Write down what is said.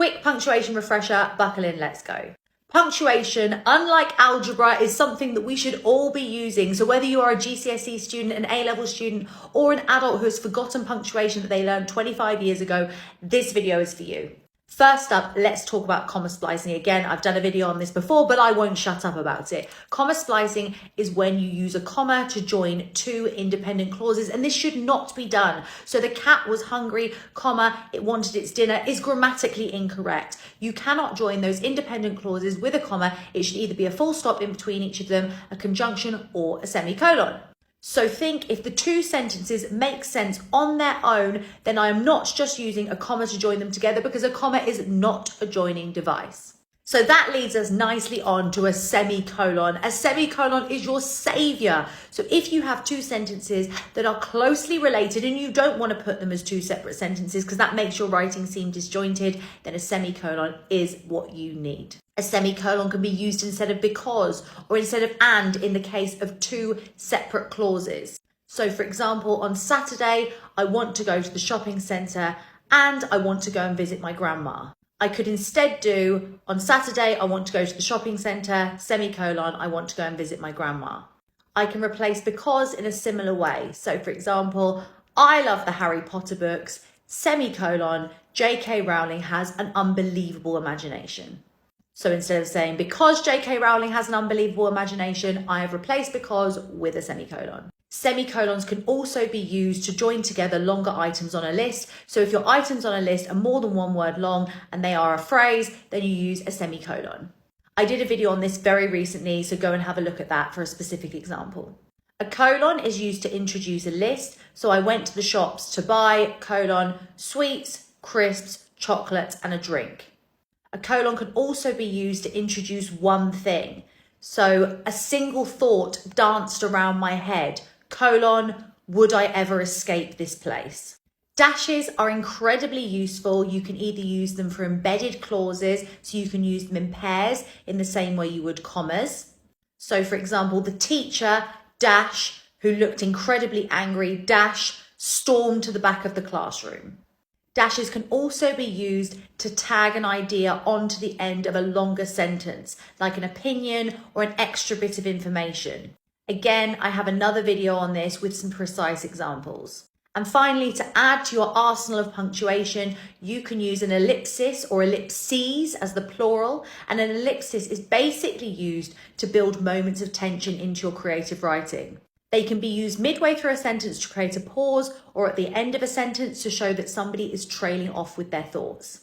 Quick punctuation refresher, buckle in, let's go. Punctuation, unlike algebra, is something that we should all be using. So whether you are a GCSE student, an A-level student, or an adult who has forgotten punctuation that they learned 25 years ago, this video is for you. First up, let's talk about comma splicing. Again, I've done a video on this before, but I won't shut up about it. Comma splicing is when you use a comma to join two independent clauses, and this should not be done. So the cat was hungry, comma, it wanted its dinner is grammatically incorrect. You cannot join those independent clauses with a comma. It should either be a full stop in between each of them, a conjunction, or a semicolon. So think if the two sentences make sense on their own, then I am not just using a comma to join them together, because a comma is not a joining device. So that leads us nicely on to a semicolon. A semicolon is your savior. So if you have two sentences that are closely related and you don't want to put them as two separate sentences because that makes your writing seem disjointed, then a semicolon is what you need. A semicolon can be used instead of because or instead of and in the case of two separate clauses. So for example, on Saturday, I want to go to the shopping centre and I want to go and visit my grandma. I could instead do, on Saturday, I want to go to the shopping centre, semicolon, I want to go and visit my grandma. I can replace because in a similar way. So for example, I love the Harry Potter books, semicolon, J.K. Rowling has an unbelievable imagination. So instead of saying because J.K. Rowling has an unbelievable imagination, I have replaced because with a semicolon. Semicolons can also be used to join together longer items on a list. So if your items on a list are more than one word long and they are a phrase, then you use a semicolon. I did a video on this very recently, so go and have a look at that for a specific example. A colon is used to introduce a list. So I went to the shops to buy, colon, sweets, crisps, chocolate, and a drink. A colon can also be used to introduce one thing. So a single thought danced around my head, colon, would I ever escape this place? Dashes are incredibly useful. You can either use them for embedded clauses, so you can use them in pairs in the same way you would commas. So for example, the teacher, dash, who looked incredibly angry, dash, stormed to the back of the classroom. Dashes can also be used to tag an idea onto the end of a longer sentence, like an opinion or an extra bit of information. Again, I have another video on this with some precise examples. And finally, to add to your arsenal of punctuation, you can use an ellipsis or ellipses as the plural. And an ellipsis is basically used to build moments of tension into your creative writing. They can be used midway through a sentence to create a pause or at the end of a sentence to show that somebody is trailing off with their thoughts.